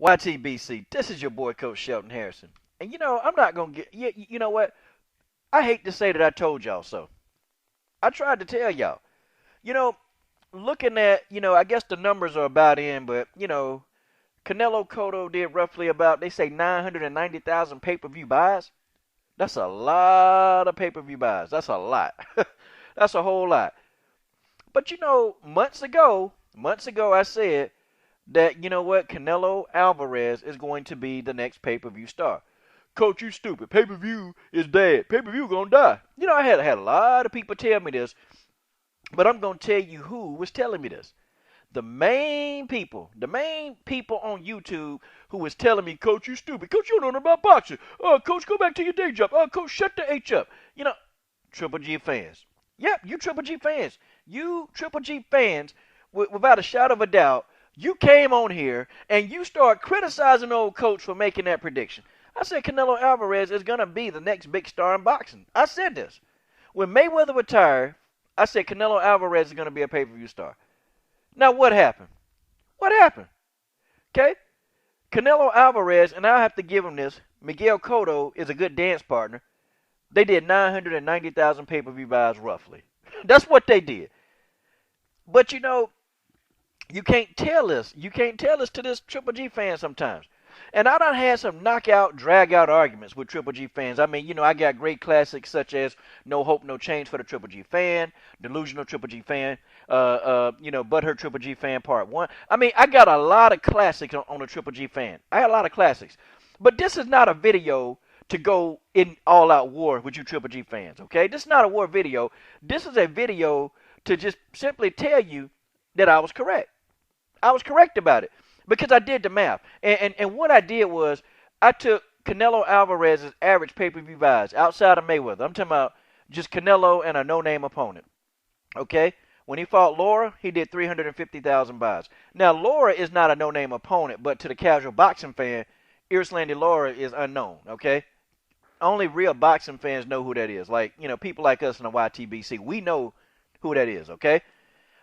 YTBC, this is your boy Coach Shelton Harrison. And I'm not going to get, you know what? I hate to say that I told y'all so. I tried to tell y'all. You know, looking at, I guess the numbers are about in, but, Canelo Cotto did roughly about, they say 990,000 pay-per-view buys. That's a lot of pay-per-view buys. That's a lot. That's a whole lot. But, months ago I said that, you know what, Canelo Alvarez is going to be the next pay-per-view star. Coach, you stupid. Pay-per-view is dead. Pay-per-view gonna die. I had a lot of people tell me this, but I'm gonna tell you who was telling me this. The main people on YouTube who was telling me, Coach, you stupid. Coach, you don't know about boxing. Coach, go back to your day job. Coach, shut the H up. Triple G fans. Yep, you Triple G fans. You Triple G fans, without a shadow of a doubt, you came on here and you start criticizing old coach for making that prediction. I said Canelo Alvarez is going to be the next big star in boxing. I said this. When Mayweather retired, I said Canelo Alvarez is going to be a pay-per-view star. Now, what happened? What happened? Okay? Canelo Alvarez, and I'll have to give him this, Miguel Cotto is a good dance partner. They did 990,000 pay-per-view buys roughly. That's what they did. But you can't tell us. You can't tell us to this Triple G fan sometimes. And I done had some knockout, drag-out arguments with Triple G fans. I mean, I got great classics such as No Hope, No Change for the Triple G fan, Delusional Triple G fan, Butthurt Triple G fan part 1. I mean, I got a lot of classics on the Triple G fan. I got a lot of classics. But this is not a video to go in all-out war with you Triple G fans, okay? This is not a war video. This is a video to just simply tell you that I was correct. I was correct about it because I did the math. And what I did was I took Canelo Alvarez's average pay-per-view buys outside of Mayweather. I'm talking about just Canelo and a no-name opponent. Okay? When he fought Laura, he did 350,000 buys. Now, Laura is not a no-name opponent, but to the casual boxing fan, Irslandy Laura is unknown. Okay? Only real boxing fans know who that is. Like, people like us in the YTBC, we know who that is. Okay?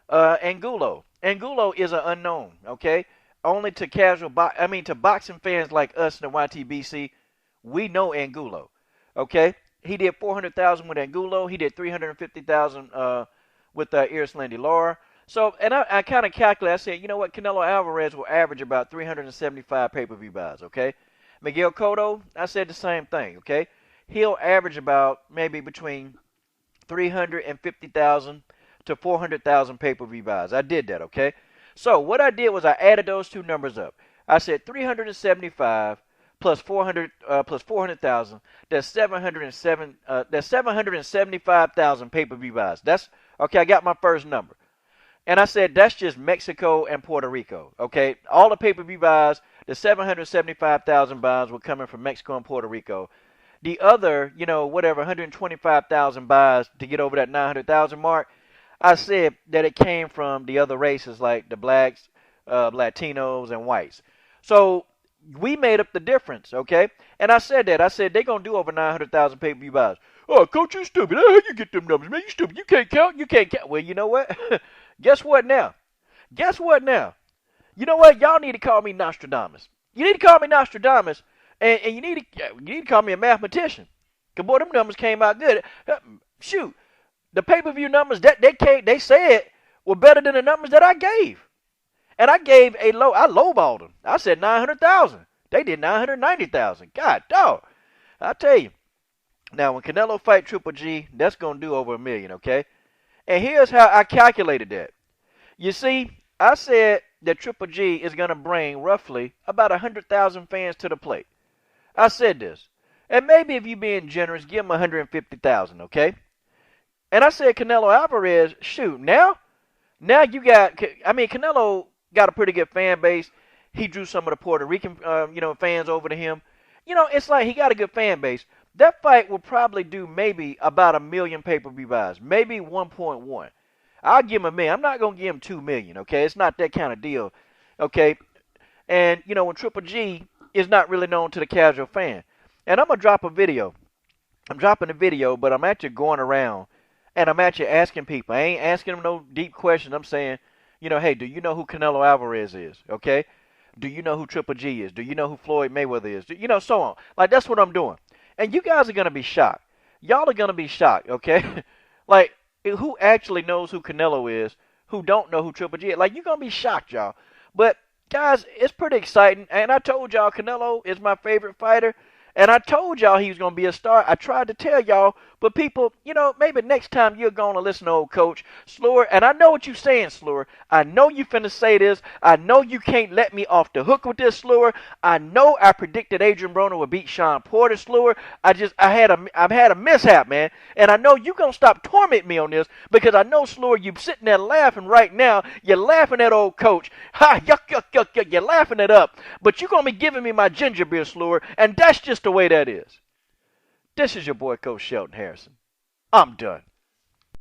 Angulo. Angulo is an unknown, okay? Only to to boxing fans like us in the YTBC, we know Angulo, okay? He did 400,000 with Angulo. He did 350,000 with Irslandy Laura. So, and I kind of calculated. I said, you know what? Canelo Alvarez will average about 375 pay-per-view buys, okay? Miguel Cotto, I said the same thing, okay? He'll average about maybe between 350,000 to 400,000 pay-per-view buys. I did that, okay? So what I did was I added those two numbers up. I said 375 plus 400,000. That's 707. That's 775,000 pay-per-view buys. That's okay. I got my first number, and I said that's just Mexico and Puerto Rico. Okay, all the pay-per-view buys, the 775,000 buys were coming from Mexico and Puerto Rico. The other, 125,000 buys to get over that 900,000 mark. I said that it came from the other races like the blacks, Latinos, and whites. So we made up the difference, okay? And I said that. I said they're going to do over 900,000 pay-per-view buys. Oh, Coach, you stupid. How you get them numbers, man? You stupid. You can't count. You can't count. Well, you know what? Guess what now? Guess what now? You know what? Y'all need to call me Nostradamus. You need to call me Nostradamus, and you need to call me a mathematician. Because, boy, them numbers came out good. Shoot. The pay-per-view numbers that they said were better than the numbers that I gave. And I gave I lowballed them. I said 900,000. They did 990,000. God dog. I tell you. Now, when Canelo fight Triple G, that's going to do over $1 million, okay? And here's how I calculated that. You see, I said that Triple G is going to bring roughly about 100,000 fans to the plate. I said this. And maybe if you're being generous, give him 150,000, okay? And I said, Canelo Alvarez, shoot, now you got, Canelo got a pretty good fan base. He drew some of the Puerto Rican, fans over to him. It's like he got a good fan base. That fight will probably do maybe about 1 million pay-per-view buys, maybe 1.1. I'll give him $1 million. I'm not going to give him 2 million, okay? It's not that kind of deal, okay? And, when Triple G is not really known to the casual fan. And I'm going to drop a video. I'm dropping a video, but I'm actually going around. And I'm actually asking people. I ain't asking them no deep questions. I'm saying, hey, do you know who Canelo Alvarez is? Okay? Do you know who Triple G is? Do you know who Floyd Mayweather is? You know, so on. Like, that's what I'm doing. And you guys are going to be shocked. Y'all are going to be shocked, okay? Like, who actually knows who Canelo is, who don't know who Triple G is? Like, you're going to be shocked, y'all. But, guys, it's pretty exciting. And I told y'all Canelo is my favorite fighter. And I told y'all he was going to be a star. I tried to tell y'all, but people, you know, maybe next time you're going to listen to old coach Slur. And I know what you're saying, Slur. I know you finna say this. I know you can't let me off the hook with this, Slur. I know I predicted Adrian Broner would beat Sean Porter, Slur. I've had a mishap, man. And I know you're going to stop tormenting me on this because I know, Slur, you're sitting there laughing right now. You're laughing at old coach. Ha, yuck, yuck, yuck, yuck. You're laughing it up. But you're going to be giving me my ginger beer, Slur. And that's just the way that is. This is your boy, Coach Shelton Harrison. I'm done.